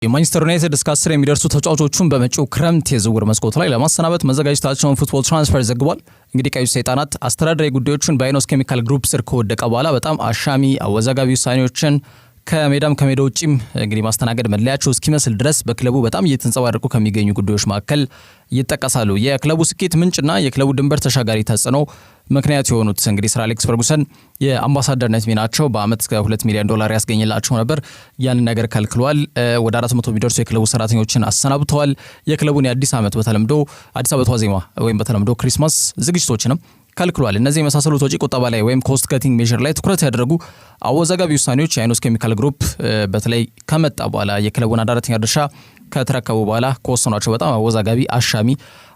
የማንቸስተር ዩናይትድ እስከ 10 የሚደርሱ ተጫዋቾቹን በመጪው ክረምት የዝውውር መስኮት ላይ ለማሰናበት መዘጋጀታቸውን ፉትቦል ትራንስፈር ዘግቧል። እንግዲህ ቀዩ ሰይጣናት አስተዳደራዊ ጉዳዮችን በአይኖስ ኬሚካል ግሩፕ ስር ከወደቀ በኋላ በጣም አሻሚ አወዛጋቢ ውሳኔዎችን ከሜዳ ውጪም እንግዲህ ማስተናገድ መለያቸው እስኪመስል ድረስ በክለቡ በጣም እየተንጸባረቁ ከሚገኙ ጉዳዮች መካከል ይጠቀሳሉ። የክለቡ ስኬት ምንጭና የክለቡ ድንበር ተሻጋሪ ተጽዕኖ ምክንያት የሆኑት እንግዲህ ሰር አሌክስ ፈርጉሰን የአምባሳደርነት ሚናቸው በአመት እስከ $2 ሚሊዮን ያስገኝላቸው ነበር። ያንን ነገር ከልክሏል። ወደ 400 የሚደርሱ የክለቡ ሰራተኞችን አሰናብተዋል። የክለቡን የአዲስ ዓመት በተለምዶ አዲስ ዓመት ዋዜማ ወይም በተለምዶ ክሪስማስ ዝግጅቶችንም ከልክሏል። እነዚህ የመሳሰሉት ወጪ ቁጠባ ላይ ወይም ኮስት ከቲንግ ሜዥር ላይ ትኩረት ያደረጉ አወዛጋቢ ውሳኔዎች የአይኖስ ኬሚካል ግሩፕ በተለይ ከመጣ በኋላ የክለቡን አዳራተኛ ድርሻ ከተረከቡ በኋላ ከወሰኗቸው በጣም አወዛጋቢ አሻሚ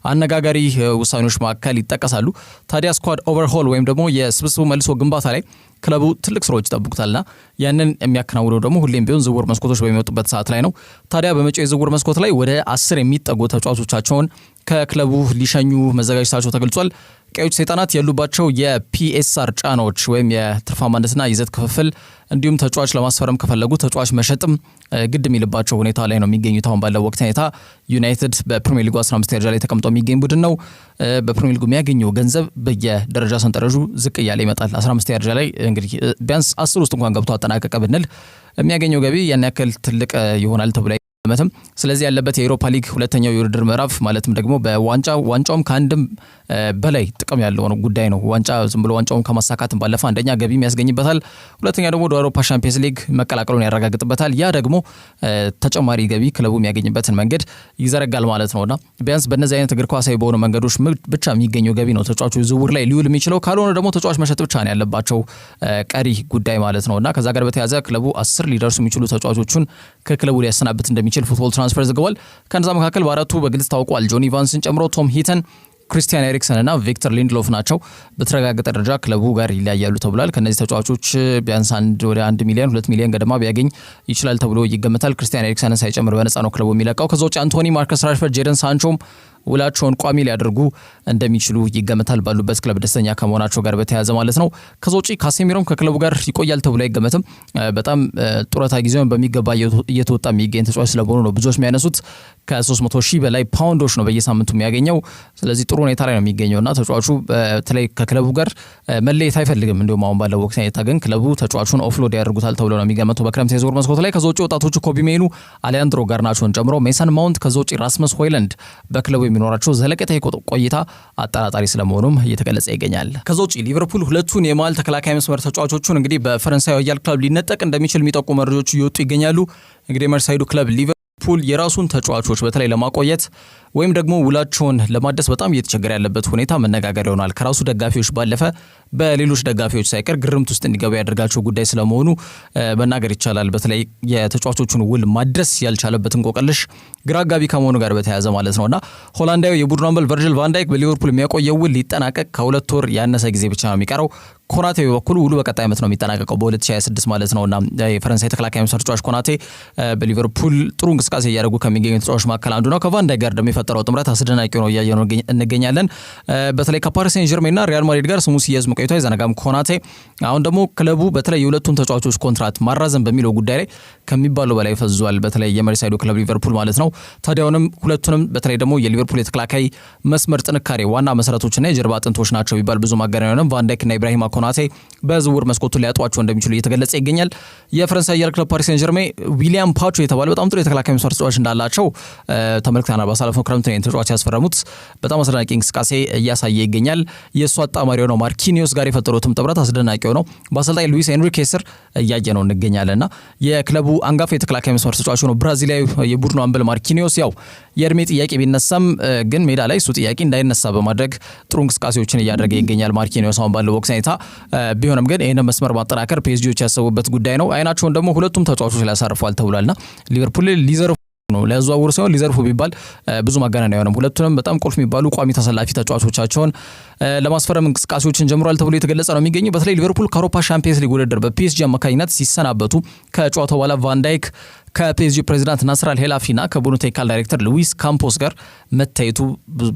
አነጋጋሪ ውሳኔዎች መካከል ይጠቀሳሉ። ታዲያ ስኳድ ኦቨርሆል ወይም ደግሞ የስብስቡ መልሶ ግንባታ ላይ ክለቡ ትልቅ ስራዎች ይጠብቁታልና ያንን የሚያከናውነው ደግሞ ሁሌም ቢሆን ዝውውር መስኮቶች በሚወጡበት ሰዓት ላይ ነው። ታዲያ በመጪው የዝውውር መስኮት ላይ ወደ 10 የሚጠጉ ተጫዋቾቻቸውን ከክለቡ ሊሸኙ መዘጋጀታቸው ተገልጿል። ቀዮች ሰይጣናት ያሉባቸው የፒኤስአር ጫናዎች ወይም የትርፋማነትና ይዘት ክፍፍል እንዲሁም ተጫዋች ለማስፈረም ከፈለጉ ተጫዋች መሸጥም ግድ የሚልባቸው ሁኔታ ላይ ነው የሚገኙት። አሁን ባለው ወቅት ሁኔታ ዩናይትድ በፕሪሚየር ሊጉ 15 ደረጃ ላይ ተቀምጦ የሚገኝ ቡድን ነው። በፕሪሚየር ሊጉ የሚያገኘው ገንዘብ በየደረጃ ሰንጠረዡ ዝቅ እያለ ይመጣል። 15 ደረጃ ላይ እንግዲህ ቢያንስ 10 ውስጥ እንኳን ገብቶ አጠናቀቀ ብንል የሚያገኘው ገቢ ያን ያክል ትልቅ ይሆናል ተብሎ አይገመትም። ስለዚህ ያለበት የዩሮፓ ሊግ ሁለተኛው የውድድር ምዕራፍ ማለትም ደግሞ በዋንጫውም ከአንድም በላይ ጥቅም ያለው ነው ጉዳይ ነው። ዋንጫ ዝም ብሎ ዋንጫውን ከማሳካትም ባለፈ አንደኛ ገቢም ያስገኝበታል፣ ሁለተኛ ደግሞ ወደ አውሮፓ ሻምፒየንስ ሊግ መቀላቀሉን ያረጋግጥበታል። ያ ደግሞ ተጨማሪ ገቢ ክለቡ የሚያገኝበትን መንገድ ይዘረጋል ማለት ነውና ቢያንስ በእነዚህ አይነት እግር ኳሳዊ በሆኑ መንገዶች ብቻ የሚገኘው ገቢ ነው ተጫዋቹ ዝውውር ላይ ሊውል የሚችለው። ካልሆነ ደግሞ ተጫዋች መሸጥ ብቻ ነው ያለባቸው ቀሪ ጉዳይ ማለት ነውና ከዛ ጋር በተያያዘ ክለቡ 10 ሊደርሱ የሚችሉ ተጫዋቾቹን ከክለቡ ሊያሰናብት እንደሚችል ፉትቦል ትራንስፈር ዘግቧል። ከነዛ መካከል በአራቱ በግልጽ ታውቋል። ጆኒ ቫንስን ጨምሮ ቶም ሂተን፣ ክሪስቲያን ኤሪክሰን እና ቪክተር ሊንድሎፍ ናቸው። በተረጋገጠ ደረጃ ክለቡ ጋር ይለያያሉ ተብሏል። ከነዚህ ተጫዋቾች ቢያንስ ወደ 1 ሚሊዮን 2 ሚሊዮን ገደማ ቢያገኝ ይችላል ተብሎ ይገመታል። ክሪስቲያን ኤሪክሰንን ሳይጨምር በነፃ ነው ክለቡ የሚለቀው። ከዛ ውጭ አንቶኒ፣ ማርከስ ራሽፈርድ፣ ጄደን ሳንቾም ውላቸውን ቋሚ ሊያደርጉ እንደሚችሉ ይገመታል ባሉበት ክለብ ደስተኛ ከመሆናቸው ጋር በተያያዘ ማለት ነው። ከዛ ውጭ ካሴሚሮም ከክለቡ ጋር ይቆያል ተብሎ አይገመትም። በጣም ጡረታ ጊዜውን በሚገባ እየተወጣ የሚገኝ ተጫዋች ስለሆኑ ነው ብዙዎች የሚያነሱት። ከ300,000 በላይ ፓውንዶች ነው በየሳምንቱ የሚያገኘው። ስለዚህ ጥሩ ሁኔታ ላይ ነው የሚገኘውና ተጫዋቹ በተለይ ከክለቡ ጋር መለየት አይፈልግም። እንዲሁም አሁን ባለው ወቅት ሁኔታ ግን ክለቡ ተጫዋቹን ኦፍሎድ ያደርጉታል ተብሎ ነው የሚገመተው በክረምት የዝውውር መስኮት ላይ። ከዛ ውጭ ወጣቶቹ ኮቢ ሜኑ፣ አሌያንድሮ ጋርናቾን ጨምሮ ሜሰን ማውንት፣ ከዛ ውጭ ራስመስ ሆይለንድ በክለቡ የሚኖራቸው ዘለቀታዊ ቆይታ አጠራጣሪ ስለመሆኑም እየተገለጸ ይገኛል። ከዛ ውጭ ሊቨርፑል ሁለቱን የመሃል ተከላካይ መስመር ተጫዋቾቹን እንግዲህ በፈረንሳይ ሮያል ክለብ ሊነጠቅ እንደሚችል የሚጠቁሙ መረጃዎች እየወጡ ይገኛሉ። እንግዲህ መርሳይዱ ክለብ ሊቨርፑል የራሱን ተጫዋቾች በተለይ ለማቆየት ወይም ደግሞ ውላቸውን ለማደስ በጣም እየተቸገረ ያለበት ሁኔታ መነጋገር ይሆናል። ከራሱ ደጋፊዎች ባለፈ በሌሎች ደጋፊዎች ሳይቀር ግርምት ውስጥ እንዲገባ ያደርጋቸው ጉዳይ ስለመሆኑ መናገር ይቻላል። በተለይ የተጫዋቾቹን ውል ማድረስ ያልቻለበት እንቆቅልሽ ግራ አጋቢ ከመሆኑ ጋር በተያያዘ ማለት ነውና ሆላንዳዊ የቡድኑ አምበል ቨርጅል ቫን ዳይክ በሊቨርፑል የሚያቆየው ውል ሊጠናቀቅ ከ2 ወር ያነሰ ጊዜ ብቻ ነው የሚቀረው። ኮናቴ በበኩሉ ውሉ በቀጣይ ዓመት ነው የሚጠናቀቀው በ2026 ማለት ነውና የፈረንሳይ ተከላካይ መስመር ተጫዋች ኮናቴ በሊቨርፑል ጥሩ እንቅስቃሴ እያደረጉ ከሚገኙ ተጫዋቾች መካከል አንዱ ነው። ከቫን ዳይክ ጋር ደግሞ የፈጠረው ጥምረት አስደናቂ ነው እያየነው እንገኛለን። በተለይ ከፓሪስ ሴን ጀርሜንና ሪያል ማድሪድ ጋር ስሙ ሲያዝ መቆየቱ አይዘነጋም ኮናቴ። አሁን ደግሞ ክለቡ በተለይ የሁለቱን ተጫዋቾች ኮንትራት ማራዘም በሚለው ጉዳይ ላይ ከሚባለው በላይ ፈዟል። በተለይ የመርሳይዱ ክለብ ሊቨርፑል ማለት ነው። ታዲያውንም ሁለቱንም በተለይ ደግሞ የሊቨርፑል የተከላካይ መስመር ጥንካሬ ዋና መሰረቶችና የጀርባ አጥንቶች ናቸው ቢባል ብዙ ማጋነን ቫን ዳይክ እና ኢብራሂማ ኮናቴ በዝውውር መስኮቱ ሊያጧቸው እንደሚችሉ እየተገለጸ ይገኛል። የፈረንሳይ ሮያል ክለብ ፓሪስ ሴን ጀርሜን ዊሊያም ፓቾ የተባለ በጣም ጥሩ የተከላካይ መስመር ተጫዋች እንዳላቸው ተመልክተናል። ባሳለፈው ክረምት ነው ተጫዋች ያስፈረሙት። በጣም አስደናቂ እንቅስቃሴ እያሳየ ይገኛል። የእሱ አጣማሪ ነው ማርኪኒዮስ ጋር የፈጠሩትም ጥምረት አስደናቂ ነው። በአሰልጣኝ ሉዊስ ኤንሪኬ ስር እያየ ነው እንገኛለንና የክለቡ አንጋፋ የተከላካይ መስመር ተጫዋች ነው ብራዚላዊ የቡድኑ አምበል ማርኪኒዮስ። ያው የእድሜ ጥያቄ ቢነሳም ግን ሜዳ ላይ እሱ ጥያቄ እንዳይነሳ በማድረግ ጥሩ እንቅስቃሴዎችን እያደረገ ይገኛል ማርኪኒዮስ አሁን ባለው ወቅት ሁኔታ። ቢሆንም ግን ይህን መስመር ማጠናከር ፒኤስጂዎች ያሰቡበት ጉዳይ ነው። አይናቸውን ደግሞ ሁለቱም ተጫዋቾች ላይ ያሳርፏል ተብሏልና ሊቨርፑል ሊዘርፉ ነው ለያዘዋውሩ ሳይሆን ሊዘርፉ ቢባል ብዙ ማጋነን አይሆንም። ሁለቱንም በጣም ቁልፍ የሚባሉ ቋሚ ተሰላፊ ተጫዋቾቻቸውን ለማስፈረም እንቅስቃሴዎችን ጀምሯል ተብሎ የተገለጸ ነው የሚገኘው። በተለይ ሊቨርፑል ከአውሮፓ ሻምፒየንስ ሊግ ውድድር በፒኤስጂ አማካኝነት ሲሰናበቱ ከጨዋታው በኋላ ቫን ዳይክ ከፒኤስጂ ፕሬዚዳንት ናስር አልሄላፊና ከቡድኑ ቴክኒካል ዳይሬክተር ሉዊስ ካምፖስ ጋር መታየቱ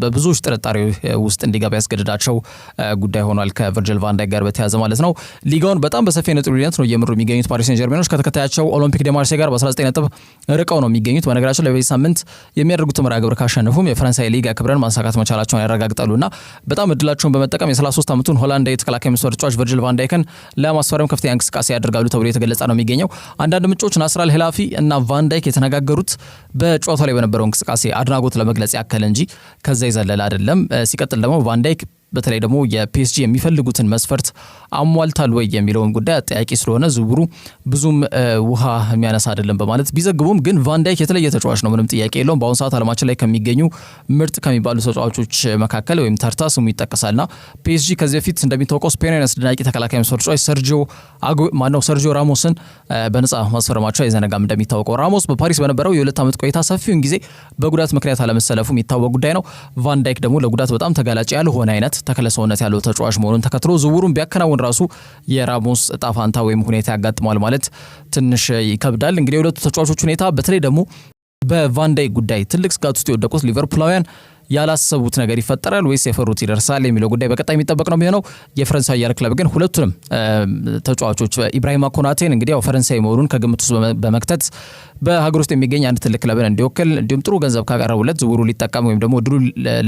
በብዙዎች ጥርጣሬ ውስጥ እንዲገባ ያስገድዳቸው ጉዳይ ሆኗል። ከቨርጂል ቫን ዳይክ ጋር በተያያዘ ማለት ነው። ሊጋውን በጣም በሰፊ ነጥብ ልዩነት ነው እየመሩ የሚገኙት ፓሪስ ሴን ጀርሜኖች ከተከታያቸው ኦሎምፒክ ደ ማርሴይ ጋር በ19 ነጥብ ርቀው ነው የሚገኙት። በነገራችን ላይ በዚህ ሳምንት የሚያደርጉት መርሃ ግብር ካሸነፉም የፈረንሳይ ሊግ ክብርን ማሳካት መቻላቸውን ያረጋግጣሉና በጣም እድላቸውን በመጠቀም የ33 ዓመቱን ሆላንዳዊ የተከላካይ መስመር ተጫዋች ቨርጂል ቫን ዳይክን ለማስፈረም ከፍተኛ እንቅስቃሴ ያደርጋሉ ተብሎ የተገለጸ ነው የሚገኘው። አንዳንድ ምንጮች ናስር አልሄላፊ እና ቫን ዳይክ የተነጋገሩት በጨዋታው ላይ በነበረው እንቅስቃሴ አድናቆት ለመግለጽ ያከለ እንጂ ከዛ ይዘለል አይደለም። ሲቀጥል ደግሞ ቫን ዳይክ በተለይ ደግሞ የፒኤስጂ የሚፈልጉትን መስፈርት አሟልታል ወይ የሚለውን ጉዳይ አጠያቂ ስለሆነ ዝውውሩ ብዙም ውሃ የሚያነሳ አይደለም በማለት ቢዘግቡም ግን ቫን ዳይክ የተለየ ተጫዋች ነው፣ ምንም ጥያቄ የለውም። በአሁኑ ሰዓት ዓለማችን ላይ ከሚገኙ ምርጥ ከሚባሉ ተጫዋቾች መካከል ወይም ተርታ ስሙ ይጠቀሳልና ፒኤስጂ ከዚህ በፊት እንደሚታወቀው ስፔናዊ አስደናቂ ተከላካይ መስመር ተጫዋች ሰርጂዮ ራሞስን በነፃ ማስፈረማቸው አይዘነጋም። እንደሚታወቀው ራሞስ በፓሪስ በነበረው የ2 ዓመት ቆይታ ሰፊውን ጊዜ በጉዳት ምክንያት አለመሰለፉ የሚታወቅ ጉዳይ ነው። ቫን ዳይክ ደግሞ ለጉዳት በጣም ተጋላጭ ያልሆነ አይነት ተክለ ሰውነት ያለው ተጫዋች መሆኑን ተከትሎ ዝውውሩን ቢያከናውን ራሱ የራሞስ እጣ ፋንታ ወይም ሁኔታ ያጋጥመዋል ማለት ትንሽ ይከብዳል። እንግዲህ የሁለቱ ተጫዋቾች ሁኔታ በተለይ ደግሞ በቫን ዳይክ ጉዳይ ትልቅ ስጋት ውስጥ የወደቁት ሊቨርፑላውያን ያላሰቡት ነገር ይፈጠራል ወይስ የፈሩት ይደርሳል የሚለው ጉዳይ በቀጣይ የሚጠበቅ ነው የሚሆነው። የፈረንሳይ አየር ክለብ ግን ሁለቱንም ተጫዋቾች ኢብራሂማ ኮናቴን እንግዲህ ያው ፈረንሳይ መሆኑን ከግምት ውስጥ በመክተት በሀገር ውስጥ የሚገኝ አንድ ትልቅ ክለብን እንዲወክል እንዲሁም ጥሩ ገንዘብ ካቀረቡለት ዝውውሩ ሊጠቀም ወይም ደግሞ ድሉ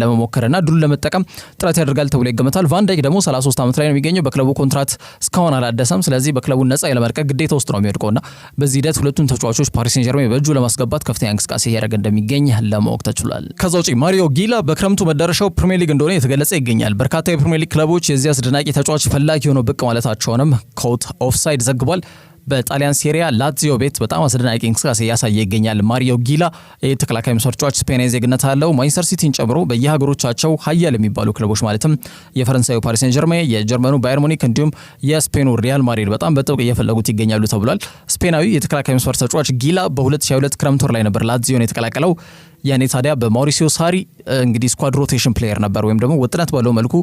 ለመሞከርና ድሉ ለመጠቀም ጥረት ያደርጋል ተብሎ ይገመታል። ቫን ዳይክ ደግሞ 33 ዓመት ላይ ነው የሚገኘው። በክለቡ ኮንትራት እስካሁን አላደሰም። ስለዚህ በክለቡ ነፃ የለመልቀቅ ግዴታ ውስጥ ነው የሚወድቀውና በዚህ ሂደት ሁለቱን ተጫዋቾች ፓሪስ ሴን ጀርሜን በእጁ ለማስገባት ከፍተኛ እንቅስቃሴ እያደረገ እንደሚገኝ ለማወቅ ተችሏል። ከዛ ውጪ ማሪዮ ጊላ በክረምቱ መዳረሻው ፕሪሚየር ሊግ እንደሆነ የተገለጸ ይገኛል። በርካታ የፕሪሚየር ሊግ ክለቦች የዚህ አስደናቂ ተጫዋች ፈላጊ ሆነው ብቅ ማለታቸውንም ኮት ኦፍሳይድ ዘግቧል። በጣሊያን ሴሪያ ላዚዮ ቤት በጣም አስደናቂ እንቅስቃሴ እያሳየ ይገኛል። ማሪዮ ጊላ የተከላካይ መስመር ተጫዋች ስፔናዊ ዜግነት አለው። ማንቸስተር ሲቲን ጨምሮ በየሀገሮቻቸው ሀያል የሚባሉ ክለቦች ማለትም የፈረንሳዩ ፓሪስ ሴን ጀርሜን፣ የጀርመኑ ባየር ሙኒክ እንዲሁም የስፔኑ ሪያል ማድሪድ በጣም በጥብቅ እየፈለጉት ይገኛሉ ተብሏል። ስፔናዊ የተከላካይ መስመር ተጫዋች ጊላ በ2022 ክረምት ወር ላይ ነበር ላዚዮን የተቀላቀለው። ያኔ ታዲያ በማውሪሲዮ ሳሪ እንግዲህ ስኳድ ሮቴሽን ፕሌየር ነበር ወይም ደግሞ ወጥነት ባለው መልኩ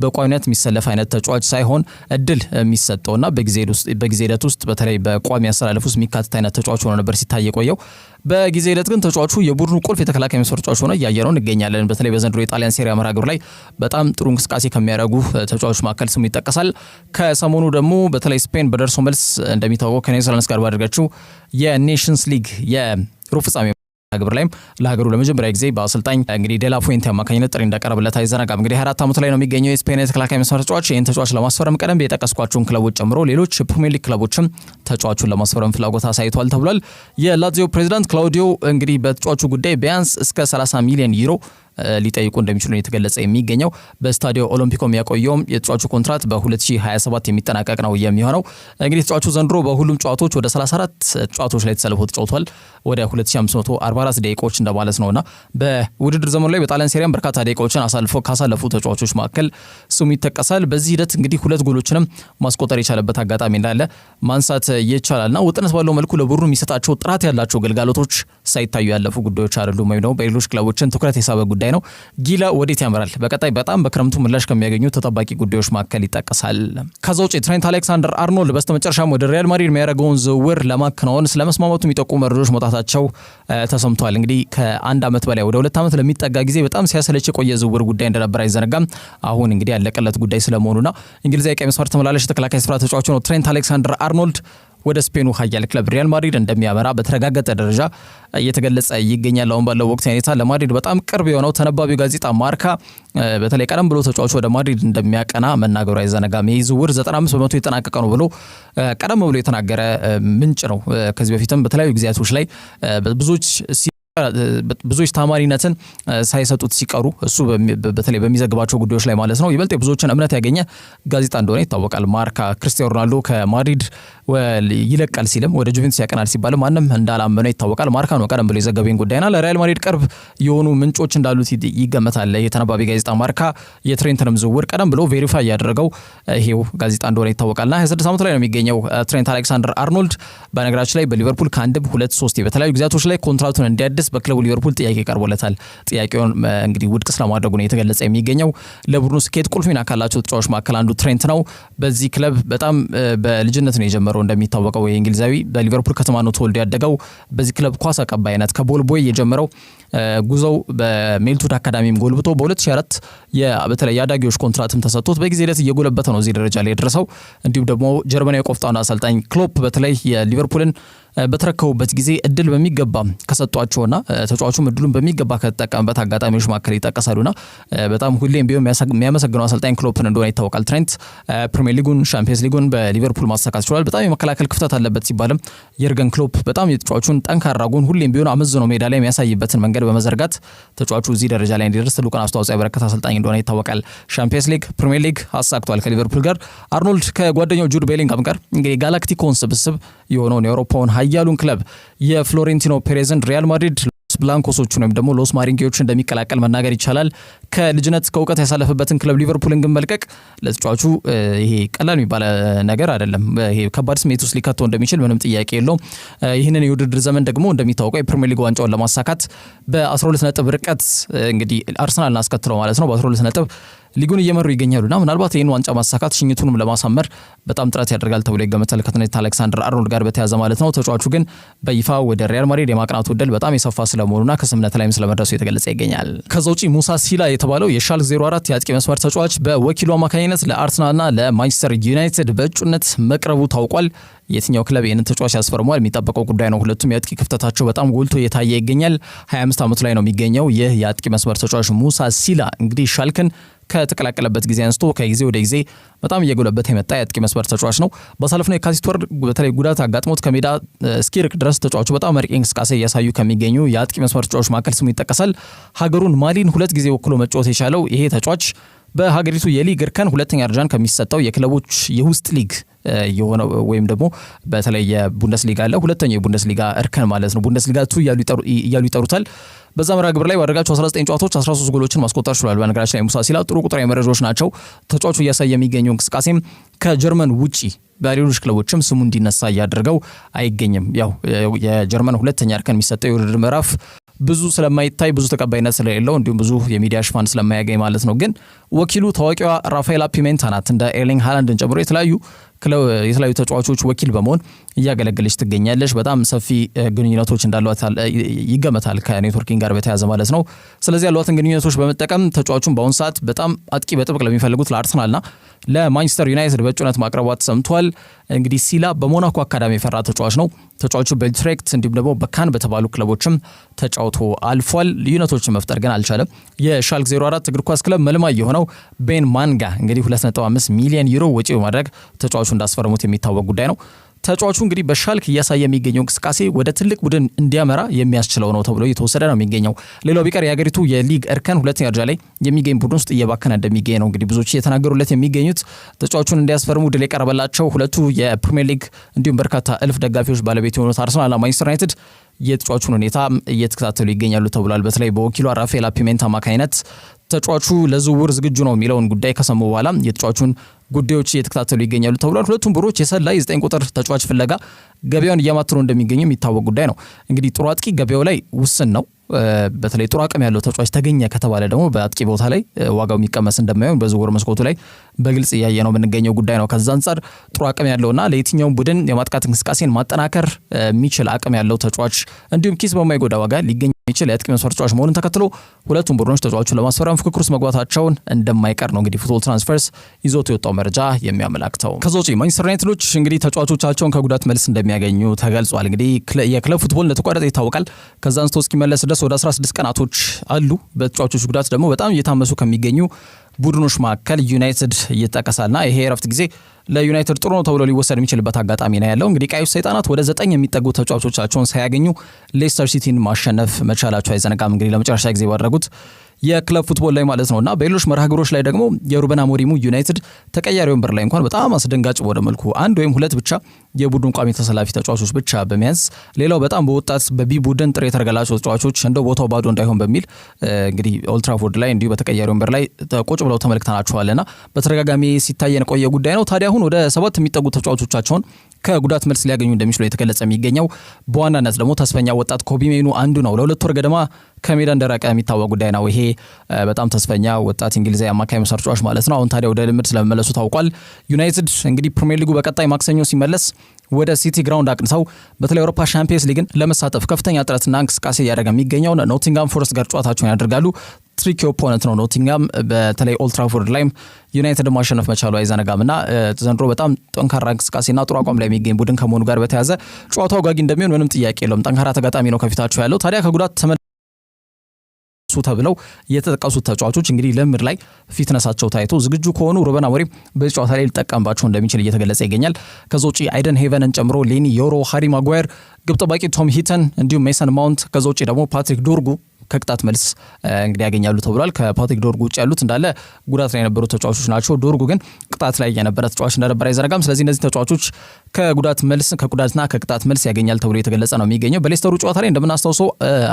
በቋሚነት የሚሰለፍ አይነት ተጫዋች ሳይሆን እድል የሚሰጠውና በጊዜ ሂደት ውስጥ በተለይ በቋሚ አሰላለፍ ውስጥ የሚካተት አይነት ተጫዋች ሆኖ ነበር ሲታይ የቆየው። በጊዜ ሂደት ግን ተጫዋቹ የቡድኑ ቁልፍ የተከላካይ መስመር ተጫዋች ሆኖ እያየነው እንገኛለን። በተለይ በዘንድሮ የጣሊያን ሴሪያ መርሃ ግብር ላይ በጣም ጥሩ እንቅስቃሴ ከሚያደርጉ ተጫዋቾች መካከል ስሙ ይጠቀሳል። ከሰሞኑ ደግሞ በተለይ ስፔን በደርሶ መልስ እንደሚታወቀው ከኔዘርላንድስ ጋር ባደረገችው የኔሽንስ ሊግ የሩብ ፍጻሜ ግብር ላይም ለሀገሩ ለመጀመሪያ ጊዜ በአሰልጣኝ እንግዲህ ዴላ ፉዌንቴ አማካኝነት ጥሪ እንዳቀረበለት አይዘነጋም። እንግዲህ 24 ዓመት ላይ ነው የሚገኘው የስፔን የተከላካይ መስመር ተጫዋች። ይህን ተጫዋች ለማስፈረም ቀደም የጠቀስኳቸውን ክለቦች ጨምሮ ሌሎች ፕሪሚየር ሊግ ክለቦችም ተጫዋቹን ለማስፈረም ፍላጎት አሳይቷል ተብሏል። የላዚዮ ፕሬዚዳንት ክላውዲዮ እንግዲህ በተጫዋቹ ጉዳይ ቢያንስ እስከ 30 ሚሊዮን ዩሮ ሊጠይቁ እንደሚችሉ ነው የተገለጸ የሚገኘው። በስታዲዮ ኦሎምፒኮ የሚያቆየውም የተጫዋቹ ኮንትራት በ2027 የሚጠናቀቅ ነው የሚሆነው። እንግዲህ ተጫዋቹ ዘንድሮ በሁሉም ጨዋታዎች ወደ 34 ጨዋታዎች ላይ ተሰልፎ ተጫውቷል። ወደ 2544 ደቂቃዎች እንደማለት ነውና በውድድር ዘመኑ ላይ በጣሊያን ሴሪያም በርካታ ደቂቃዎችን ካሳለፉ ተጫዋቾች መካከል ስሙ ይጠቀሳል። በዚህ ሂደት እንግዲህ 2 ጎሎችንም ማስቆጠር የቻለበት አጋጣሚ እንዳለ ማንሳት ይቻላልና ውጥነት ባለው መልኩ ለቡድኑ የሚሰጣቸው ጥራት ያላቸው ግልጋሎቶች ሳይታዩ ያለፉ ጉዳዮች አይደሉም ወይም ደግሞ በሌሎች ክለቦችን ትኩረት የሳበ ጉዳይ ነው። ጊላ ወዴት ያመራል? በቀጣይ በጣም በክረምቱ ምላሽ ከሚያገኙ ተጠባቂ ጉዳዮች መካከል ይጠቀሳል። ከዛ ውጪ ትሬንት አሌክሳንደር አርኖልድ በስተመጨረሻም ወደ ሪያል ማድሪድ የሚያደርገውን ዝውውር ለማከናወን ስለመስማማቱ የሚጠቁሙ መረጃዎች መውጣታቸው ተሰምቷል። እንግዲህ ከ1 ዓመት በላይ ወደ 2 ዓመት ለሚጠጋ ጊዜ በጣም ሲያሰለች የቆየ ዝውውር ጉዳይ እንደነበር አይዘነጋም። አሁን እንግዲህ ያለቀለት ጉዳይ ስለመሆኑና እንግሊዛዊ ቀይ መስመር ተመላላሽ ተከላካይ ስፍራ ተጫዋች ነው ትሬንት አሌክሳንደር አርኖልድ ወደ ስፔኑ ኃያል ክለብ ሪያል ማድሪድ እንደሚያመራ በተረጋገጠ ደረጃ እየተገለጸ ይገኛል። አሁን ባለው ወቅት ሁኔታ ለማድሪድ በጣም ቅርብ የሆነው ተነባቢው ጋዜጣ ማርካ በተለይ ቀደም ብሎ ተጫዋቹ ወደ ማድሪድ እንደሚያቀና መናገሩ አይዘነጋም። ይህ ዝውውር 95% የተጠናቀቀ ነው ብሎ ቀደም ብሎ የተናገረ ምንጭ ነው። ከዚህ በፊትም በተለያዩ ጊዜያቶች ላይ ብዙዎች ታማኒነትን ሳይሰጡት ሲቀሩ እሱ በተለይ በሚዘግባቸው ጉዳዮች ላይ ማለት ነው ይበልጥ ብዙዎችን እምነት ያገኘ ጋዜጣ እንደሆነ ይታወቃል። ማርካ ክርስቲያኖ ሮናልዶ ከማድሪድ ይለቃል ሲልም ወደ ጁቬንቱስ ያቀናል ሲባል ማንም እንዳላመነ ይታወቃል። ማርካ ነው ቀደም ብሎ የዘገበኝ ጉዳይና ለሪያል ማድሪድ ቅርብ የሆኑ ምንጮች እንዳሉት ይገመታል። የተነባቢ ጋዜጣ ማርካ የትሬንትንም ዝውውር ቀደም ብሎ ቬሪፋይ ያደረገው ይሄው ጋዜጣ እንደሆነ ይታወቃልና 26 ዓመት ላይ ነው የሚገኘው ትሬንት አሌክሳንደር አርኖልድ። በነገራችን ላይ በሊቨርፑል ከአንድ 2-3 በተለያዩ ጊዜያቶች ላይ ኮንትራቱን እንዲያድስ በክለቡ ሊቨርፑል ጥያቄ ቀርቦለታል። ጥያቄውን እንግዲህ ውድቅ ስለማድረጉ ነው የተገለጸ የሚገኘው። ለቡድኑ ስኬት ቁልፍ ሚና ካላቸው ተጫዋቾች መካከል አንዱ ትሬንት ነው። በዚህ ክለብ በጣም በልጅነት ነው የጀመረው የነበረው እንደሚታወቀው የእንግሊዛዊ በሊቨርፑል ከተማ ነው ተወልዶ ያደገው። በዚህ ክለብ ኳስ አቀባይነት ከቦልቦይ የጀመረው ጉዞው በሜልቱድ አካዳሚም ጎልብቶ በ2004 በተለይ የአዳጊዎች ኮንትራትም ተሰጥቶት በጊዜ ሂደት እየጎለበተ ነው እዚህ ደረጃ ላይ የደረሰው። እንዲሁም ደግሞ ጀርመናዊ ቆፍጣና አሰልጣኝ ክሎፕ በተለይ የሊቨርፑልን በተረከቡበት ጊዜ እድል በሚገባ ከሰጧቸውና ተጫዋቹም እድሉን በሚገባ ከተጠቀመበት አጋጣሚዎች መካከል ይጠቀሳሉና በጣም ሁሌም ቢሆን የሚያመሰግነው አሰልጣኝ ክሎፕን እንደሆነ ይታወቃል። ትሬንት ፕሪሚየር ሊጉን ሻምፒየንስ ሊጉን በሊቨርፑል ማሳካት ችሏል። በጣም የመከላከል ክፍተት አለበት ሲባልም የርገን ክሎፕ በጣም የተጫዋቹን ጠንካራ ጎን ሁሌም ቢሆን አመዝኖ ሜዳ ላይ የሚያሳይበትን መንገድ በመዘርጋት ተጫዋቹ እዚህ ደረጃ ላይ እንዲደርስ ትልቁን አስተዋጽኦ ያበረከተ አሰልጣኝ እንደሆነ ይታወቃል። ሻምፒየንስ ሊግ፣ ፕሪሚየር ሊግ አሳክቷል ከሊቨርፑል ጋር። አርኖልድ ከጓደኛው ጁድ ቤሊንጋም ጋር እንግዲህ ጋላክቲኮን ስብስብ የሆነውን የአውሮፓውን ኃያሉን ክለብ የፍሎሬንቲኖ ፔሬዝን ሪያል ማድሪድ ብላንኮሶቹን ወይም ደግሞ ሎስ ማሪንጌዎችን እንደሚቀላቀል መናገር ይቻላል። ከልጅነት ከእውቀት ያሳለፈበትን ክለብ ሊቨርፑልን ግን መልቀቅ ለተጫዋቹ ይሄ ቀላል የሚባል ነገር አይደለም። ይሄ ከባድ ስሜት ውስጥ ሊከተው እንደሚችል ምንም ጥያቄ የለውም። ይህንን የውድድር ዘመን ደግሞ እንደሚታወቀው የፕሪሚየር ሊግ ዋንጫውን ለማሳካት በ12 ነጥብ ርቀት እንግዲህ አርሰናልን አስከትለው ማለት ነው በ12 ነጥብ ሊጉን እየመሩ ይገኛሉና ምናልባት ይህን ዋንጫ ማሳካት ሽኝቱንም ለማሳመር በጣም ጥረት ያደርጋል ተብሎ ይገመታል ከትሬንት አሌክሳንደር አርኖልድ ጋር በተያዘ ማለት ነው። ተጫዋቹ ግን በይፋ ወደ ሪያል ማድሪድ የማቅናቱ ዕድል በጣም የሰፋ ስለመሆኑና ከስምምነት ላይም ስለመድረሱ የተገለጸ ይገኛል። ከዛ ውጪ ሙሳ ሲላ የተባለው የሻልክ 04 የአጥቂ መስመር ተጫዋች በወኪሉ አማካኝነት ለአርሰናልና ለማንቸስተር ዩናይትድ በእጩነት መቅረቡ ታውቋል። የትኛው ክለብ ይህንን ተጫዋች ያስፈርሟል የሚጠበቀው ጉዳይ ነው። ሁለቱም የአጥቂ ክፍተታቸው በጣም ጎልቶ እየታየ ይገኛል። 25 ዓመቱ ላይ ነው የሚገኘው ይህ የአጥቂ መስመር ተጫዋች ሙሳ ሲላ እንግዲህ ሻልክን ከተቀላቀለበት ጊዜ አንስቶ ከጊዜ ወደ ጊዜ በጣም እየጎለበተ የመጣ የአጥቂ መስመር ተጫዋች ነው። ባሳለፍነው የካቲት ወር በተለይ ጉዳት አጋጥሞት ከሜዳ እስኪርቅ ድረስ ተጫዋቹ በጣም መርቂ እንቅስቃሴ እያሳዩ ከሚገኙ የአጥቂ መስመር ተጫዋች መካከል ስሙ ይጠቀሳል። ሀገሩን ማሊን 2 ጊዜ ወክሎ መጫወት የቻለው ይሄ ተጫዋች በሀገሪቱ የሊግ እርከን ሁለተኛ ደረጃን ከሚሰጠው የክለቦች የውስጥ ሊግ የሆነ ወይም ደግሞ በተለይ የቡንደስሊጋ አለ ሁለተኛው የቡንደስሊጋ እርከን ማለት ነው። ቡንደስሊጋ 2 እያሉ ይጠሩታል። በዛ መርሃ ግብር ላይ ባደረጋቸው 19 ጨዋታዎች 13 ጎሎችን ማስቆጠር ችሏል። በነገራችን ላይ ሙሳ ሲላ ጥሩ ቁጥራዊ መረጃዎች ናቸው። ተጫዋቹ እያሳየ የሚገኘው እንቅስቃሴም ከጀርመን ውጪ በሌሎች ክለቦችም ስሙ እንዲነሳ እያደረገው አይገኝም። ያው የጀርመን ሁለተኛ እርከን የሚሰጠው የውድድር ምዕራፍ ብዙ ስለማይታይ ብዙ ተቀባይነት ስለሌለው እንዲሁም ብዙ የሚዲያ ሽፋን ስለማያገኝ ማለት ነው። ግን ወኪሉ ታዋቂዋ ራፋኤላ ፒሜንታ ናት። እንደ ኤርሊንግ ሃላንድን ጨምሮ የተለያዩ ተጫዋቾች ወኪል በመሆን እያገለገለች ትገኛለች። በጣም ሰፊ ግንኙነቶች እንዳሏት ይገመታል ከኔትወርኪንግ ጋር በተያያዘ ማለት ነው። ስለዚህ ያሏትን ግንኙነቶች በመጠቀም ተጫዋቹን በአሁኑ ሰዓት በጣም አጥቂ በጥብቅ ለሚፈልጉት ለአርሰናልና ለማንቸስተር ዩናይትድ በእጩነት ማቅረቧት ሰምቷል። እንግዲህ ሲላ በሞናኮ አካዳሚ የፈራ ተጫዋች ነው። ተጫዋቹ በዩትሬክት እንዲሁም ደግሞ በካን በተባሉ ክለቦችም ተጫውቶ አልፏል። ልዩነቶችን መፍጠር ግን አልቻለም። የሻልክ 04 እግር ኳስ ክለብ መልማይ የሆነው ቤን ማንጋ እንግዲህ 2.5 ሚሊዮን ዩሮ ወጪ በማድረግ ተጫዋቹ እንዳስፈረሙት የሚታወቅ ጉዳይ ነው። ተጫዋቹ እንግዲህ በሻልክ እያሳየ የሚገኘው እንቅስቃሴ ወደ ትልቅ ቡድን እንዲያመራ የሚያስችለው ነው ተብሎ እየተወሰደ ነው የሚገኘው። ሌላው ቢቀር የሀገሪቱ የሊግ እርከን ሁለተኛ ደረጃ ላይ የሚገኝ ቡድን ውስጥ እየባከነ እንደሚገኝ ነው እንግዲህ ብዙዎች እየተናገሩለት የሚገኙት። ተጫዋቹን እንዲያስፈርሙ ድል የቀረበላቸው ሁለቱ የፕሪሚየር ሊግ እንዲሁም በርካታ እልፍ ደጋፊዎች ባለቤት የሆኑት አርሰናልና ማንቸስተር ዩናይትድ የተጫዋቹን ሁኔታ እየተከታተሉ ይገኛሉ ተብሏል። በተለይ በወኪሏ ራፋኤላ ፒሜንታ አማካኝነት ተጫዋቹ ለዝውውር ዝግጁ ነው የሚለውን ጉዳይ ከሰሙ በኋላ የተጫዋቹን ጉዳዮች እየተከታተሉ ይገኛሉ ተብሏል። ሁለቱም ቡድኖች የሰላ 9 ቁጥር ተጫዋች ፍለጋ ገበያውን እያማተሩ እንደሚገኙ የሚታወቅ ጉዳይ ነው። እንግዲህ ጥሩ አጥቂ ገበያው ላይ ውስን ነው። በተለይ ጥሩ አቅም ያለው ተጫዋች ተገኘ ከተባለ ደግሞ በአጥቂ ቦታ ላይ ዋጋው የሚቀመስ እንደማይሆን በዝውውር መስኮቱ ላይ በግልጽ እያየ ነው የምንገኘው ጉዳይ ነው። ከዛ አንጻር ጥሩ አቅም ያለውና ለየትኛውም ቡድን የማጥቃት እንቅስቃሴን ማጠናከር የሚችል አቅም ያለው ተጫዋች እንዲሁም ኪስ በማይጎዳ ዋጋ ሊገኝ የሚችል የአጥቂ መስመር ተጫዋች መሆኑን ተከትሎ ሁለቱም ቡድኖች ተጫዋቹን ለማስፈረም ፍክክር ውስጥ መግባታቸውን እንደማይቀር ነው እንግዲህ ፉትቦል ትራንስፈርስ ይዞት የወጣው መረጃ የሚያመላክተው። ከዛ ውጪ ማንቸስተር ዩናይትዶች እንግዲህ ተጫዋቾቻቸውን ከጉዳት መልስ እንደሚያገኙ ተገልጿል። እንግዲህ የክለብ ፉትቦል እንደተቋረጠ ይታወቃል። ከዛ አንስቶ እስኪመለስ ድረስ ወደ 16 ቀናቶች አሉ። በተጫዋቾች ጉዳት ደግሞ በጣም እየታመሱ ከሚገኙ ቡድኖች መካከል ዩናይትድ እየተጠቀሳልና ይሄ የረፍት ጊዜ ለዩናይትድ ጥሩ ነው ተብሎ ሊወሰድ የሚችልበት አጋጣሚ ነው ያለው። እንግዲህ ቀዩ ሰይጣናት ወደ 9 የሚጠጉ ተጫዋቾቻቸውን ሳያገኙ ሌስተር ሲቲን ማሸነፍ መቻላቸው አይዘነጋም። እንግዲህ ለመጨረሻ ጊዜ ባደረጉት የክለብ ፉትቦል ላይ ማለት ነውና በሌሎች መርሃ ግብሮች ላይ ደግሞ የሩበን አሞሪሙ ዩናይትድ ተቀያሪ ወንበር ላይ እንኳን በጣም አስደንጋጭ በሆነ መልኩ 1 ወይም 2 ብቻ የቡድን ቋሚ ተሰላፊ ተጫዋቾች ብቻ በሚያንስ ሌላው በጣም በወጣት በቢ ቡድን ጥሬ የተረጋላቸው ተጫዋቾች እንደው ቦታው ባዶ እንዳይሆን በሚል እንግዲህ ኦልድ ትራፎርድ ላይ እንዲሁ በተቀያሪ ወንበር ላይ ቁጭ ብለው ተመልክተናቸዋልና በተደጋጋሚ ሲታየን ቆየ ጉዳይ ነው። ታዲያ አሁን ወደ 7 የሚጠጉ ተጫዋቾቻቸውን ከጉዳት መልስ ሊያገኙ እንደሚችሉ የተገለጸ የሚገኘው በዋናነት ደግሞ ተስፈኛ ወጣት ኮቢ ሜኑ አንዱ ነው። ለ2 ወር ገደማ ከሜዳ እንደራቀ የሚታወቅ ጉዳይ ነው። ይሄ በጣም ተስፈኛ ወጣት እንግሊዛዊ አማካይ መስመር ተጫዋች ማለት ነው። አሁን ታዲያ ወደ ልምድ ስለመመለሱ ታውቋል። ዩናይትድ እንግዲህ ፕሪሚየር ሊጉ በቀጣይ ማክሰኞ ሲመለስ ወደ ሲቲ ግራውንድ አቅንተው በተለይ አውሮፓ ሻምፒየንስ ሊግን ለመሳተፍ ከፍተኛ ጥረትና እንቅስቃሴ እያደረገ የሚገኘው ኖቲንጋም ፎረስት ጋር ጨዋታቸውን ያደርጋሉ። ትሪኪ ኦፖነንት ነው ኖቲንጋም። በተለይ ኦልድ ትራፎርድ ላይም ዩናይትድ ማሸነፍ መቻሉ አይዘነጋምና ዘንድሮ በጣም ጠንካራ እንቅስቃሴና ጥሩ አቋም ላይ የሚገኝ ቡድን ከመሆኑ ጋር በተያያዘ ጨዋታው ጋጊ እንደሚሆን ምንም ጥያቄ የለውም። ጠንካራ ተጋጣሚ ነው ከፊታቸው ያለው። ታዲያ ከጉዳት ተመለሱ ተብለው የተጠቀሱት ተጫዋቾች እንግዲህ ልምድ ላይ ፊትነሳቸው ታይቶ ዝግጁ ከሆኑ ሩበን አሞሪም በዚህ ጨዋታ ላይ ሊጠቀምባቸው እንደሚችል እየተገለጸ ይገኛል። ከዛ ውጪ አይደን ሄቨንን ጨምሮ ሌኒ ዮሮ፣ ሃሪ ማጓየር፣ ግብ ጠባቂ ቶም ሂተን እንዲሁም ሜሰን ማውንት ከዛ ውጪ ደግሞ ፓትሪክ ዶርጉ ከቅጣት መልስ እንግዲህ ያገኛሉ ተብሏል። ከፓትሪክ ዶርጉ ውጭ ያሉት እንዳለ ጉዳት ላይ የነበሩ ተጫዋቾች ናቸው። ዶርጉ ግን ቅጣት ላይ የነበረ ተጫዋች እንደነበረ አይዘነጋም። ስለዚህ እነዚህ ተጫዋቾች ከጉዳትና ከቅጣት መልስ ያገኛል ተብሎ የተገለጸ ነው የሚገኘው። በሌስተሩ ጨዋታ ላይ እንደምናስታውሰው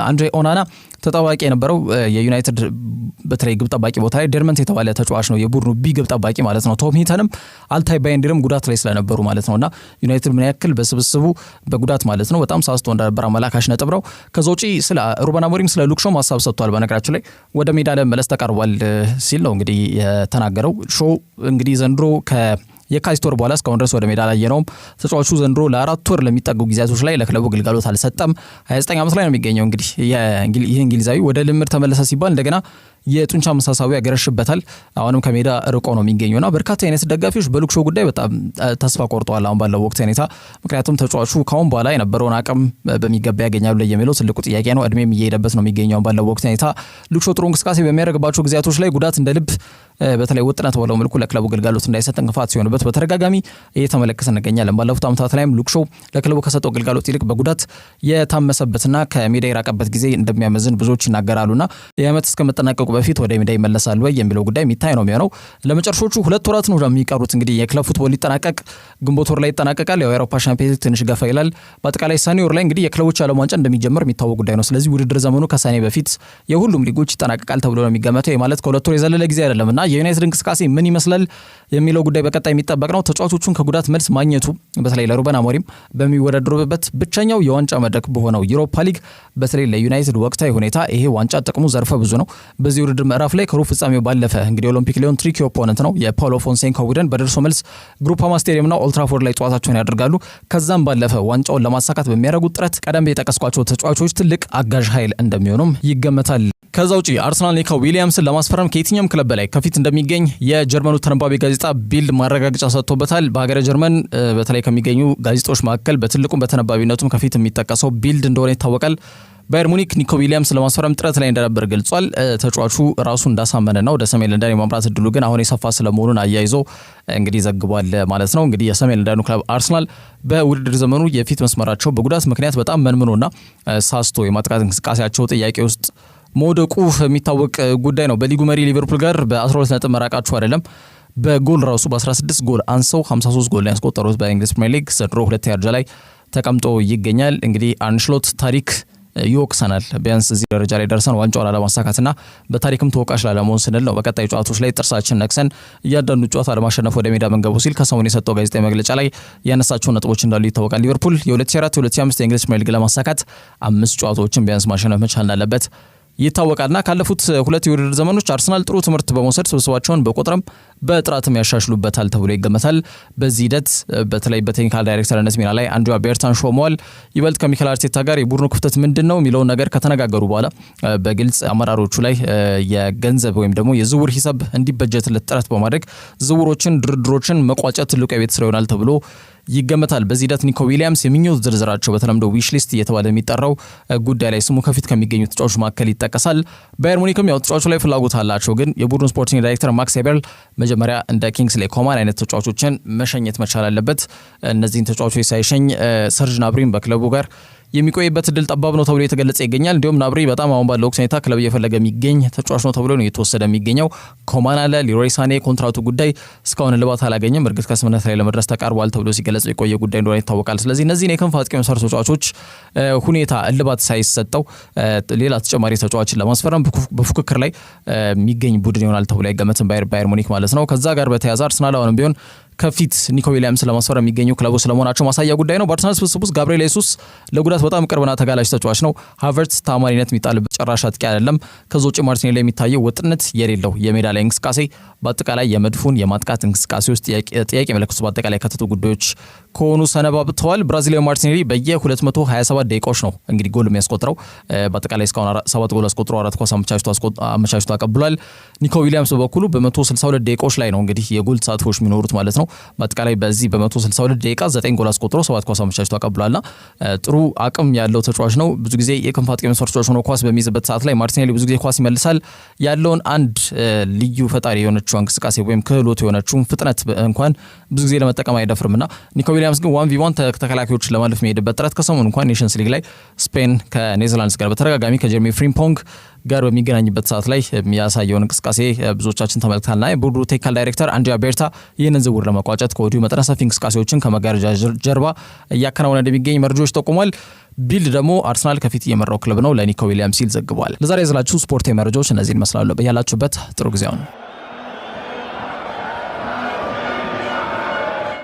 አንድሬ ኦናና ተጠባቂ የነበረው የዩናይትድ በተለይ ግብ ጠባቂ ቦታ ላይ ደርመንት የተባለ ተጫዋች ነው፣ የቡድኑ ቢ ግብ ጠባቂ ማለት ነው። ቶም ሂተንም አልታይ ባይንዲርም ጉዳት ላይ ስለነበሩ ማለት ነውና ዩናይትድ ምን ያክል በስብስቡ በጉዳት ማለት ነው በጣም ሳስቶ እንደነበረ አመላካሽ ነጥብ ነው። ከዛ ውጪ ስለ ሩበን አሞሪም ስለ ሉክ ሾው ማሳብ ሰጥቷል። በነገራችን ላይ ወደ ሜዳ ለመመለስ ተቃርቧል ሲል ነው እንግዲህ የተናገረው። ሾው እንግዲህ ዘንድሮ የካቲት ወር በኋላ እስካሁን ድረስ ወደ ሜዳ ላይ የነውም። ተጫዋቹ ዘንድሮ ለ4 ወር ለሚጠጉ ጊዜያቶች ላይ ለክለቡ ግልጋሎት አልሰጠም። 29 ዓመት ላይ ነው የሚገኘው። እንግዲህ ይህ እንግሊዛዊ ወደ ልምድ ተመለሰ ሲባል እንደገና የጡንቻ መሳሳቢ ያገረሽበታል። አሁንም ከሜዳ ርቆ ነው የሚገኘውና በርካታ አይነት ደጋፊዎች በሉክ ሾው ጉዳይ በጣም ተስፋ ቆርጠዋል አሁን ባለው ወቅት ሁኔታ። ምክንያቱም ተጫዋቹ ካሁን በኋላ የነበረውን አቅም በሚገባ ያገኛሉ የሚለው ትልቁ ጥያቄ ነው። እድሜም እየሄደበት ነው የሚገኘው ባለው ወቅት ሁኔታ። ሉክ ሾው ጥሩ እንቅስቃሴ በሚያደርግባቸው ጊዜያቶች ላይ ጉዳት እንደ ልብ በተለይ ውጥነት ባለው መልኩ ለክለቡ ግልጋሎት እንዳይሰጥ እንቅፋት ሲሆንበት በተደጋጋሚ እየተመለከተ እንገኛለን። ባለፉት ዓመታት ላይም ሉክ ሾው ለክለቡ ከሰጠው ግልጋሎት ይልቅ በጉዳት የታመሰበትና ከሜዳ የራቀበት ጊዜ እንደሚያመዝን ብዙዎች ይናገራሉና የዓመት እስከመጠናቀቁ በፊት ወደ ሜዳ ይመለሳል ወይ የሚለው ጉዳይ የሚታይ ነው የሚሆነው። ለመጨረሻዎቹ 2 ወራት ነው የሚቀሩት። እንግዲህ የክለብ ፉትቦል ሊጠናቀቅ ግንቦት ወር ላይ ይጠናቀቃል። የአውሮፓ ሻምፒዮንስ ትንሽ ገፋ ይላል። በአጠቃላይ ሰኔ ወር ላይ እንግዲህ የክለቦች ዓለም ዋንጫ እንደሚጀምር የሚታወቅ ጉዳይ ነው። ስለዚህ ውድድር ዘመኑ ከሰኔ በፊት የሁሉም ሊጎች ይጠናቀቃል ተብሎ ነው የሚገመተው። ማለት ከ2 ወር የዘለለ ጊዜ አይደለምና የዩናይትድ እንቅስቃሴ ምን ይመስላል የሚለው ጉዳይ በቀጣይ የሚጠበቅ ነው። ተጫዋቾቹን ከጉዳት መልስ ማግኘቱ በተለይ ለሩበን አሞሪም በሚወዳደሩበት ብቸኛው የዋንጫ መድረክ በሆነው ዩሮፓ ሊግ በተለይ ለዩናይትድ ወቅታዊ ሁኔታ ይሄ ዋንጫ ጥቅሙ ዘርፈ ብዙ ነው። በዚህ ውድድር ምዕራፍ ላይ ከሩብ ፍጻሜው ባለፈ እንግዲህ ኦሎምፒክ ሊዮን ትሪኪ ኦፖነንት ነው። የፓውሎ ፎንሴካ ቡድን በደርሶ መልስ ግሩፓማ ስቴዲየምና ኦልድ ትራፎርድ ላይ ጨዋታቸውን ያደርጋሉ። ከዛም ባለፈ ዋንጫውን ለማሳካት በሚያደርጉት ጥረት ቀደም የጠቀስኳቸው ተጫዋቾች ትልቅ አጋዥ ኃይል እንደሚሆኑም ይገመታል። ከዛ ውጪ አርሰናል ኒኮ ዊሊያምስን ለማስፈረም ከየትኛውም ክለብ በላይ ከፊት እንደሚገኝ የጀርመኑ ተነባቢ ጋዜጣ ቢልድ ማረጋገጫ ሰጥቶበታል። በሀገረ ጀርመን በተለይ ከሚገኙ ጋዜጦች መካከል በትልቁም በተነባቢነቱም ከፊት የሚጠቀሰው ቢልድ እንደሆነ ይታወቃል። ባየር ሙኒክ ኒኮ ዊሊያምስ ለማስፈረም ጥረት ላይ እንደነበር ገልጿል። ተጫዋቹ ራሱ እንዳሳመነና ወደ ሰሜን ለንደን የማምራት እድሉ ግን አሁን የሰፋ ስለመሆኑን አያይዞ እንግዲህ ዘግቧል ማለት ነው። እንግዲህ የሰሜን ለንደኑ ክለብ አርሰናል በውድድር ዘመኑ የፊት መስመራቸው በጉዳት ምክንያት በጣም መንምኖና ሳስቶ የማጥቃት እንቅስቃሴያቸው ጥያቄ ውስጥ መውደቁ የሚታወቅ ጉዳይ ነው። በሊጉ መሪ ሊቨርፑል ጋር በ12 ነጥብ መራቃቸው አይደለም በጎል ራሱ በ16 ጎል አንሰው 53 ጎል ያስቆጠሩት በእንግሊዝ ፕሪሚየር ሊግ ዘንድሮ 2ኛ ደረጃ ላይ ተቀምጦ ይገኛል። እንግዲህ አንሽሎት ታሪክ ይወቅሰናል። ቢያንስ እዚህ ደረጃ ላይ ደርሰን ዋንጫውን አለማሳካትና በታሪክም ተወቃሽ ላለመሆን ስንል ነው በቀጣይ ጨዋታዎች ላይ ጥርሳችን ነክሰን እያንዳንዱ ጨዋታ ለማሸነፍ ወደ ሜዳ መንገቡ ሲል ከሰሞኑ የሰጠው ጋዜጣዊ መግለጫ ላይ ያነሳቸው ነጥቦች እንዳሉ ይታወቃል። ሊቨርፑል የ2024-2025 የእንግሊዝ ፕሪሚየር ሊግ ለማሳካት 5 ጨዋታዎችን ቢያንስ ማሸነፍ መቻል እንዳለበት ይታወቃልና ካለፉት 2 የውድድር ዘመኖች አርሰናል ጥሩ ትምህርት በመውሰድ ስብስባቸውን በቁጥርም በጥራትም ያሻሽሉበታል ተብሎ ይገመታል። በዚህ ሂደት በተለይ በቴክኒካል ዳይሬክተርነት ሚና ላይ አንድሪያ ቤርታን ሾመዋል። ይበልጥ ከሚኬል አርቴታ ጋር የቡድኑ ክፍተት ምንድነው የሚለውን ነገር ከተነጋገሩ በኋላ በግልጽ አመራሮቹ ላይ የገንዘብ ወይም ደግሞ የዝውውር ሂሳብ እንዲበጀትለት ጥረት በማድረግ ዝውውሮችን፣ ድርድሮችን መቋጨት ትልቁ የቤት ስራ ይሆናል ተብሎ ይገመታል። በዚህ ሂደት ኒኮ ዊሊያምስ የሚኞት ዝርዝራቸው በተለምዶ ዊሽ ሊስት እየተባለ የሚጠራው ጉዳይ ላይ ስሙ ከፊት ከሚገኙ ተጫዋቾች መካከል ይጠቀሳል። ባየር ሙኒክም ያው ተጫዋቹ ላይ ፍላጎት አላቸው፣ ግን የቡድኑ ስፖርቲንግ ዳይሬክተር ማክስ ኤበርል መጀመሪያ እንደ ኪንግስሌ ኮማን አይነት ተጫዋቾችን መሸኘት መቻል አለበት። እነዚህን ተጫዋቾች ሳይሸኝ ሰርጅ ናብሪን በክለቡ ጋር የሚቆይበት እድል ጠባብ ነው ተብሎ የተገለጸ ይገኛል። እንዲሁም ናብሪ በጣም አሁን ባለው ወቅት ሁኔታ ክለብ እየፈለገ የሚገኝ ተጫዋች ነው ተብሎ ነው የተወሰደ የሚገኘው። ኮማን አለ። ሊሮይ ሳኔ ኮንትራቱ ጉዳይ እስካሁን እልባት አላገኘም። እርግጥ ከስምምነት ላይ ለመድረስ ተቃርቧል ተብሎ ሲገለጽ የቆየ ጉዳይ እንደሆነ ይታወቃል። ስለዚህ እነዚህን የክንፍ አጥቂ መስመር ተጫዋቾች ሁኔታ እልባት ሳይሰጠው ሌላ ተጨማሪ ተጫዋችን ለማስፈረም በፉክክር ላይ የሚገኝ ቡድን ይሆናል ተብሎ አይገመትም ባየር ሙኒክ ማለት ነው። ከዛ ጋር በተያያዘ አርሰናል አሁንም ቢሆን ከፊት ኒኮ ዊሊያምስ ለማስፈረም የሚገኙ ክለቦች ስለመሆናቸው ማሳያ ጉዳይ ነው። በአርሰናል ስብስብ ውስጥ ጋብሪኤል ጄሱስ ለጉዳት በጣም ቅርብና ተጋላጭ ተጫዋች ነው። ሃቨርትዝ ታማኒነት የሚጣልበት ጨራሽ አጥቂ አይደለም። ከዛ ውጭ ማርቲኔሊ የሚታየው ወጥነት የሌለው የሜዳ ላይ እንቅስቃሴ በአጠቃላይ የመድፉን የማጥቃት እንቅስቃሴ ውስጥ ጥያቄ ምልክት በአጠቃላይ ከተቱ ጉዳዮች ከሆኑ ሰነባብተዋል። ብራዚላዊ ማርቲኔሊ በየ227 ደቂቃዎች ነው እንግዲህ ጎል የሚያስቆጥረው። በአጠቃላይ እስካሁን 7 ጎል አስቆጥሮ 4 ኳስ አመቻችቶ አቀብሏል። ኒኮ ዊሊያምስ በበኩሉ በ162 ደቂቃዎች ላይ ነው እንግዲህ የጎል ተሳትፎች የሚኖሩት ማለት ነው። በአጠቃላይ በዚህ በ162 ደቂቃ 9 ጎል አስቆጥሮ 7 ኳስ አመቻችቶ አቀብሏልና ጥሩ አቅም ያለው ተጫዋች ነው። ብዙ ጊዜ የክንፍ አጥቂ መስመር ተጫዋች ሆኖ ኳስ በሚይዝበት ሰዓት ላይ ማርቲኔሊ ብዙ ጊዜ ኳስ ይመልሳል። ያለውን አንድ ልዩ ፈጣሪ የሆነችው እንቅስቃሴ ወይም ክህሎት የሆነችው ፍጥነት እንኳን ብዙ ጊዜ ለመጠቀም አይደፍርምና ኒኮ ዊሊያምስ ግን 1v1 ተከላካዮችን ለማለፍ የሚሄድበት ጥረት ከሰሞኑ እንኳን ኔሽንስ ሊግ ላይ ስፔን ከኔዘርላንድስ ጋር በተደጋጋሚ ከጀርሚ ፍሪምፖንግ ጋር በሚገናኝበት ሰዓት ላይ የሚያሳየውን እንቅስቃሴ ብዙዎቻችን ተመልክተናልና የቡድኑ ቴክኒካል ዳይሬክተር አንድሪያ ቤርታ ይህንን ዝውውር ለመቋጨት ከወዲሁ መጠነ ሰፊ እንቅስቃሴዎችን ከመጋረጃ ጀርባ እያከናወነ እንደሚገኝ መረጃዎች ጠቁሟል። ቢልድ ደግሞ አርሰናል ከፊት እየመራው ክለብ ነው ለኒኮ ዊሊያምስ ሲል ዘግቧል። ለዛሬ ያዘላችሁ ስፖርታዊ መረጃዎች እነዚህን ይመስላሉ። በያላችሁበት ጥሩ ጊዜ ነው።